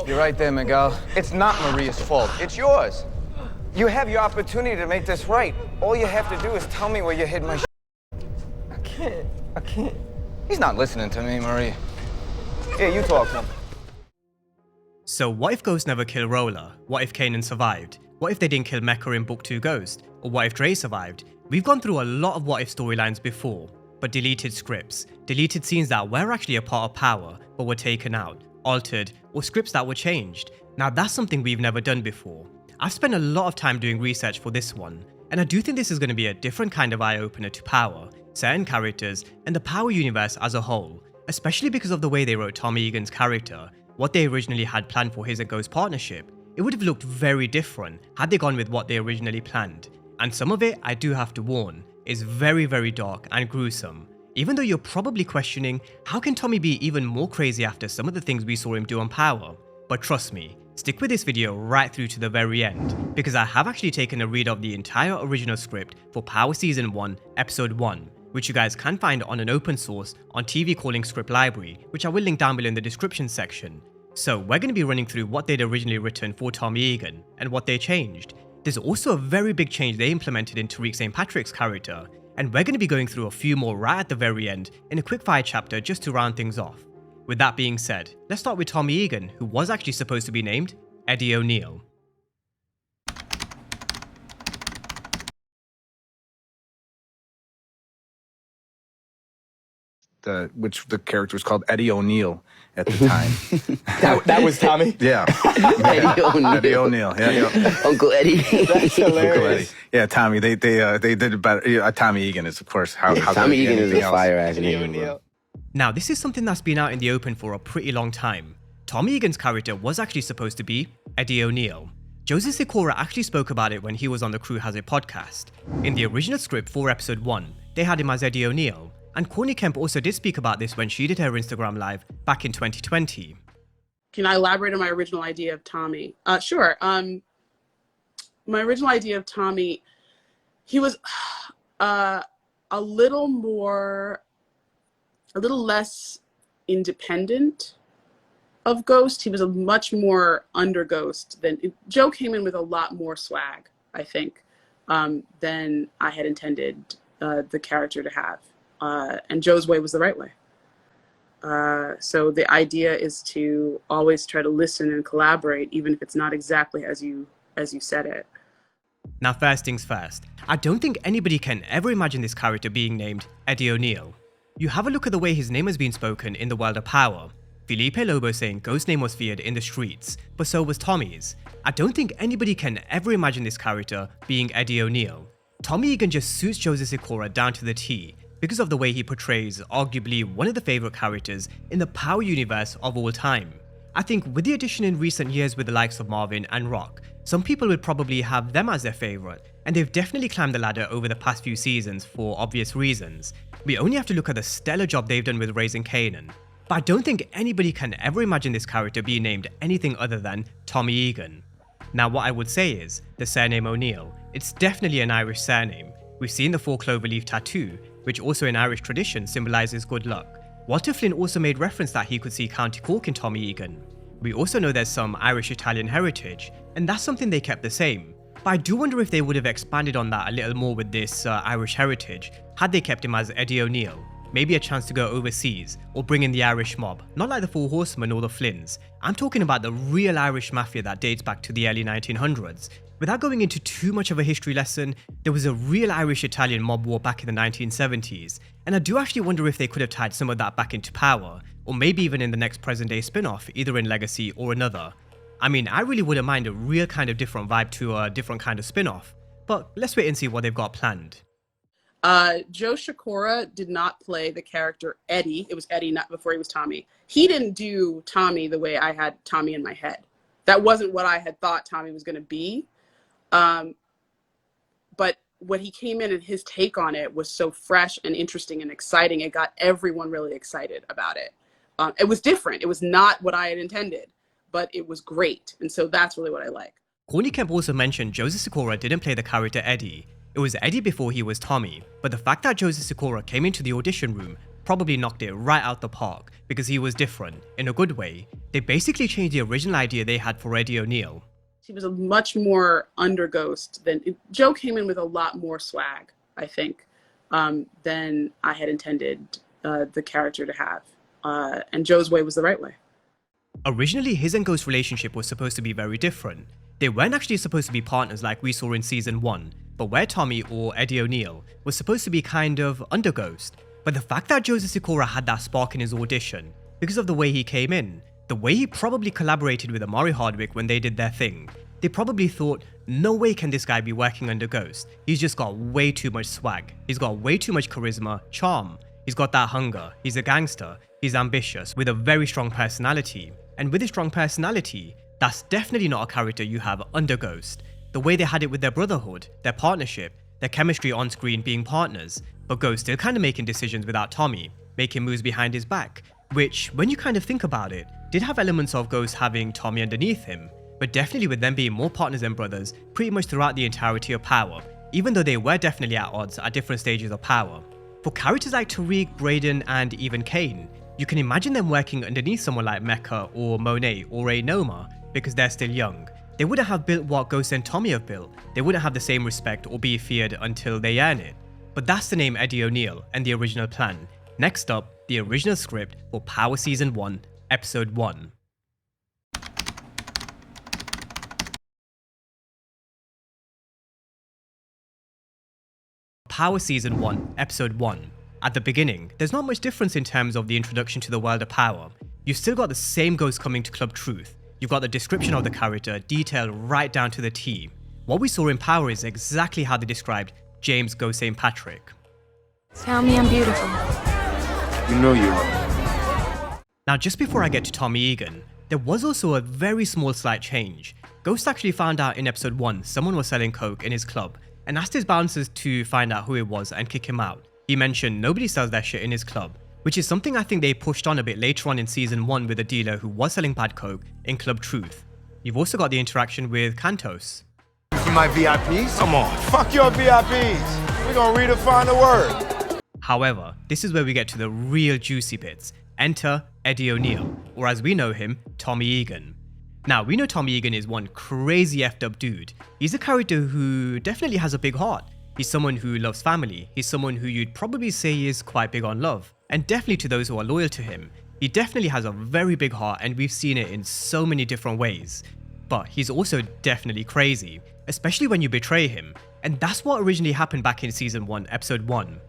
You're right there, Miguel. It's not Maria's fault. It's yours. You have your opportunity to make this right. All you have to do is tell me where you hid my I can't. He's not listening to me, Maria. Yeah, you talk to him. So what if Ghost never killed Roller? What if Kanan survived? What if they didn't kill Mecha in Book 2 Ghost? Or what if Dre survived? We've gone through a lot of what if storylines before, but deleted scripts, deleted scenes that were actually a part of Power, but were taken out, altered, or scripts that were changed. Now that's something we've never done before. I've spent a lot of time doing research for this one, and I do think this is going to be a different kind of eye-opener to Power, certain characters, and the Power universe as a whole, especially because of the way they wrote Tommy Egan's character, what they originally had planned for his and Ghost partnership. It would have looked very different had they gone with what they originally planned. And some of it, I do have to warn, is very, very dark and gruesome. Even though you're probably questioning, how can Tommy be even more crazy after some of the things we saw him do on Power? But trust me, stick with this video right through to the very end, because I have actually taken a read of the entire original script for Power Season 1, Episode 1, which you guys can find on an open source on TV Calling Script Library, which I will link down below in the description section. So we're going to be running through what they'd originally written for Tommy Egan, and what they changed. There's also a very big change they implemented in Tariq St Patrick's character, and we're going to be going through a few more right at the very end in a quickfire chapter just to round things off. With that being said, let's start with Tommy Egan, who was actually supposed to be named Eddie O'Neill. Which the character was called Eddie O'Neill at the time. that was Tommy? Yeah. Eddie O'Neill. Eddie O'Neill. Yeah. Uncle Eddie. That's hilarious. Uncle Eddie. Yeah, Tommy. They did it better. Yeah, Tommy Egan is, of course, how Tommy Egan is a else. fire ass Eddie name. O'Neill. Now this is something that's been out in the open for a pretty long time. Tommy Egan's character was actually supposed to be Eddie O'Neill. Joseph Sikora actually spoke about it when he was on the Crew Has It podcast. In the original script for episode 1, they had him as Eddie O'Neill, and Courtney Kemp also did speak about this when she did her Instagram live back in 2020. Can I elaborate on my original idea of Tommy? Sure. My original idea of Tommy, he was a little less independent of Ghost. He was a much more under Ghost than Joe came in with a lot more swag, I think, than I had intended the character to have. And Joe's way was the right way. So the idea is to always try to listen and collaborate, even if it's not exactly as you said it. Now first things first, I don't think anybody can ever imagine this character being named Eddie O'Neill. You have a look at the way his name has been spoken in the world of Power. Felipe Lobo saying Ghost's name was feared in the streets, but so was Tommy's. I don't think anybody can ever imagine this character being Eddie O'Neill. Tommy Egan just suits Joseph Sikora down to the T, because of the way he portrays arguably one of the favourite characters in the Power universe of all time. I think with the addition in recent years with the likes of Marvin and Rock, some people would probably have them as their favourite, and they've definitely climbed the ladder over the past few seasons for obvious reasons. We only have to look at the stellar job they've done with Raising Kanan. But I don't think anybody can ever imagine this character being named anything other than Tommy Egan. Now what I would say is, the surname O'Neill, it's definitely an Irish surname. We've seen the 4 clover leaf tattoo, which also in Irish tradition symbolises good luck. Walter Flynn also made reference that he could see County Cork in Tommy Egan. We also know there's some Irish-Italian heritage, and that's something they kept the same. But I do wonder if they would have expanded on that a little more with this Irish heritage, had they kept him as Eddie O'Neill. Maybe a chance to go overseas, or bring in the Irish mob, not like the Four Horsemen or the Flynns. I'm talking about the real Irish mafia that dates back to the early 1900s. Without going into too much of a history lesson, there was a real Irish-Italian mob war back in the 1970s, and I do actually wonder if they could have tied some of that back into Power, or maybe even in the next present-day spin-off, either in Legacy or another. I mean, I really wouldn't mind a real kind of different vibe to a different kind of spin-off, but let's wait and see what they've got planned. Joe Sikora did not play the character Eddie. It was Eddie not before he was Tommy. He didn't do Tommy the way I had Tommy in my head. That wasn't what I had thought Tommy was going to be. But when he came in and his take on it was so fresh and interesting and exciting, it got everyone really excited about it. It was different. It was not what I had intended, but it was great. And so that's really what I like. Courtney Kemp also mentioned Joseph Sikora didn't play the character Eddie. It was Eddie before he was Tommy, but the fact that Joseph Sikora came into the audition room probably knocked it right out the park because he was different, in a good way. They basically changed the original idea they had for Eddie O'Neill. He was a much more under Ghost than Joe came in with a lot more swag, I think, than I had intended the character to have. And Joe's way was the right way. Originally, his and Ghost's relationship was supposed to be very different. They weren't actually supposed to be partners like we saw in season 1, but where Tommy, or Eddie O'Neill, was supposed to be kind of under Ghost. But the fact that Joseph Sikora had that spark in his audition, because of the way he came in, the way he probably collaborated with Amari Hardwick when they did their thing, they probably thought, no way can this guy be working under Ghost. He's just got way too much swag. He's got way too much charisma, charm. He's got that hunger. He's a gangster. He's ambitious with a very strong personality. And with his strong personality, that's definitely not a character you have under Ghost. The way they had it with their brotherhood, their partnership, their chemistry on screen being partners, but Ghost still kind of making decisions without Tommy, making moves behind his back, which, when you kind of think about it, did have elements of Ghost having Tommy underneath him, but definitely with them being more partners than brothers pretty much throughout the entirety of Power, even though they were definitely at odds at different stages of Power. For characters like Tariq, Brayden, and even Kane, you can imagine them working underneath someone like Mecca or Monet or a Noma because they're still young. They wouldn't have built what Ghost and Tommy have built. They wouldn't have the same respect or be feared until they earn it. But that's the name Eddie O'Neill and the original plan. Next up, the original script for Power Season 1, Episode 1. Power Season 1, Episode 1. At the beginning, there's not much difference in terms of the introduction to the world of Power. You've still got the same Ghost coming to Club Truth. You've got the description of the character detailed right down to the T. What we saw in Power is exactly how they described James Ghost St Patrick. Tell me I'm beautiful. You know you are. Now, just before I get to Tommy Egan, there was also a very small slight change. Ghost actually found out in episode 1 someone was selling coke in his club and asked his bouncers to find out who it was and kick him out. He mentioned nobody sells that shit in his club, which is something I think they pushed on a bit later on in season 1 with a dealer who was selling bad coke in Club Truth. You've also got the interaction with Cantos. For my VIPs? Come on, fuck your VIPs. We're gonna redefine the word. However, this is where we get to the real juicy bits. Enter Eddie O'Neill, or as we know him, Tommy Egan. Now, we know Tommy Egan is one crazy effed up dude. He's a character who definitely has a big heart. He's someone who loves family. He's someone who you'd probably say is quite big on love. And definitely to those who are loyal to him. He definitely has a very big heart and we've seen it in so many different ways. But he's also definitely crazy, especially when you betray him. And that's what originally happened back in season 1, episode 1.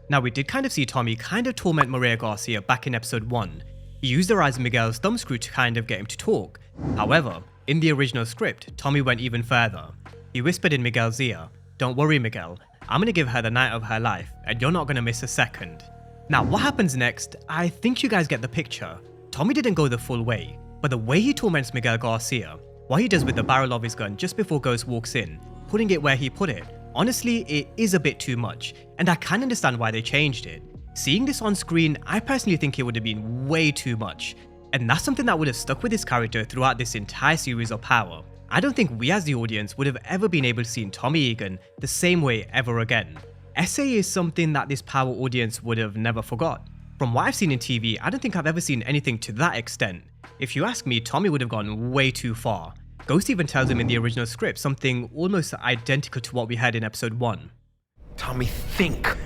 Now, we did kind of see Tommy kind of torment Maria Garcia back in episode 1. He used her as Miguel's thumbscrew to kind of get him to talk. However, in the original script, Tommy went even further. He whispered in Miguel's ear, "Don't worry, Miguel, I'm gonna give her the night of her life and you're not gonna miss a second." Now, what happens next, I think you guys get the picture. Tommy didn't go the full way, but the way he torments Miguel Garcia, what he does with the barrel of his gun just before Ghost walks in, putting it where he put it, honestly, it is a bit too much, and I can understand why they changed it. Seeing this on screen, I personally think it would have been way too much, and that's something that would have stuck with this character throughout this entire series of Power. I don't think we as the audience would have ever been able to see Tommy Egan the same way ever again. SA is something that this Power audience would have never forgot. From what I've seen in TV, I don't think I've ever seen anything to that extent. If you ask me, Tommy would have gone way too far. Ghost even tells him in the original script something almost identical to what we had in episode 1. Tommy, think.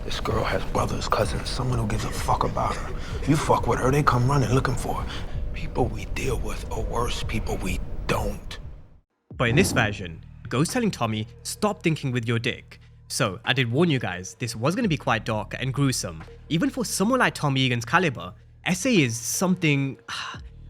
This girl has brothers, cousins, someone who gives a fuck about her. You fuck with her, they come running looking for her. People we deal with are worse people we don't. But in this version, Ghost telling Tommy, stop thinking with your dick. So, I did warn you guys, this was going to be quite dark and gruesome. Even for someone like Tommy Egan's caliber, SA is something...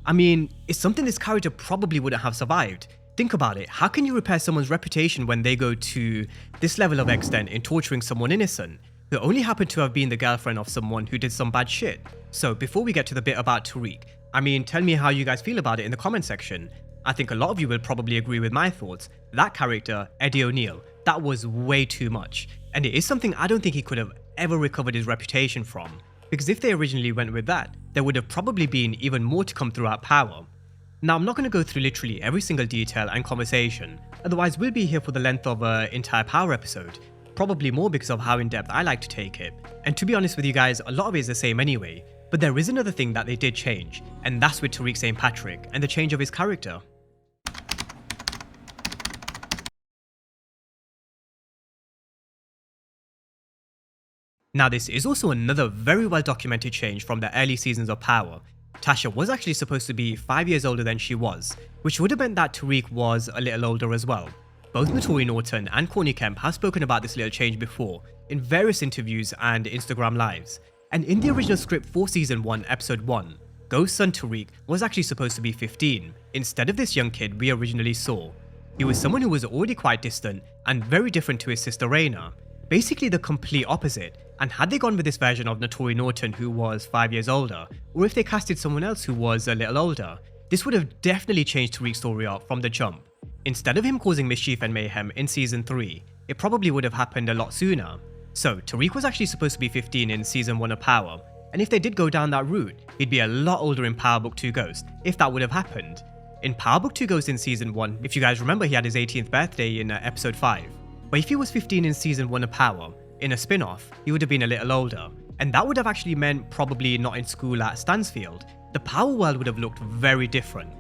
I mean, it's something this character probably wouldn't have survived. Think about it, how can you repair someone's reputation when they go to this level of extent in torturing someone innocent, who only happened to have been the girlfriend of someone who did some bad shit? So, before we get to the bit about Tariq, I mean, tell me how you guys feel about it in the comment section. I think a lot of you will probably agree with my thoughts. That character, Eddie O'Neill, that was way too much. And it is something I don't think he could have ever recovered his reputation from. Because if they originally went with that, there would have probably been even more to come throughout Power. Now, I'm not going to go through literally every single detail and conversation, otherwise we'll be here for the length of an entire Power episode. probably more because of how in depth I like to take it. And to be honest with you guys, a lot of it is the same anyway. But there is another thing that they did change, and that's with Tariq St Patrick and the change of his character. Now this is also another very well documented change from the early seasons of Power. Tasha was actually supposed to be 5 years older than she was, which would have meant that Tariq was a little older as well. Both Naturi Norton and Courtney Kemp have spoken about this little change before, in various interviews and Instagram lives. And in the original script for season 1 episode 1, Ghost's son Tariq was actually supposed to be 15, instead of this young kid we originally saw. He was someone who was already quite distant and very different to his sister Raina. Basically the complete opposite, and had they gone with this version of Naturi Norton who was 5 years older, or if they casted someone else who was a little older, this would have definitely changed Tariq's story arc from the jump. Instead of him causing mischief and mayhem in season 3, it probably would have happened a lot sooner. So Tariq was actually supposed to be 15 in season 1 of Power, and if they did go down that route, he'd be a lot older in Power Book 2 Ghost, if that would have happened. In Power Book 2 Ghost in season 1, if you guys remember, he had his 18th birthday in episode 5. But if he was 15 in season 1 of Power, in a spin-off, he would have been a little older, and that would have actually meant probably not in school at Stansfield. The Power world would have looked very different.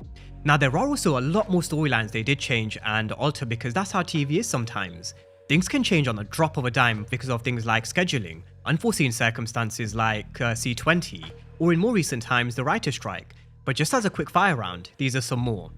Now there are also a lot more storylines they did change and alter because that's how TV is sometimes. Things can change on the drop of a dime because of things like scheduling, unforeseen circumstances like C20, or in more recent times the writer's strike. But just as a quick fire round, these are some more.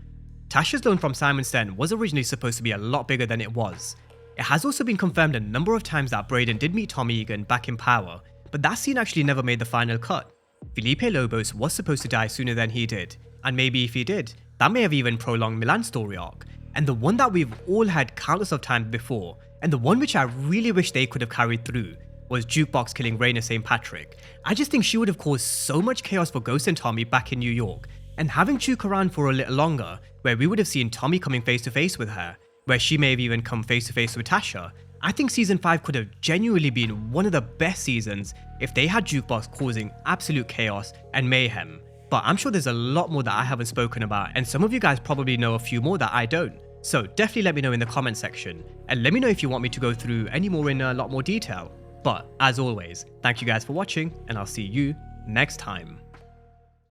Tasha's loan from Simon's Den was originally supposed to be a lot bigger than it was. It has also been confirmed a number of times that Brayden did meet Tommy Egan back in Power, but that scene actually never made the final cut. Felipe Lobos was supposed to die sooner than he did, and maybe if he did, that may have even prolonged Milan's story arc. And the one that we've all heard countless of times before, and the one which I really wish they could have carried through, was Jukebox killing Raina St. Patrick. I just think she would have caused so much chaos for Ghost and Tommy back in New York, and having Juke around for a little longer, where we would have seen Tommy coming face to face with her, where she may have even come face to face with Tasha. I think season 5 could have genuinely been one of the best seasons if they had Jukebox causing absolute chaos and mayhem. But I'm sure there's a lot more that I haven't spoken about, and some of you guys probably know a few more that I don't. So definitely let me know in the comment section, and let me know if you want me to go through any more in a lot more detail. But as always, thank you guys for watching, and I'll see you next time.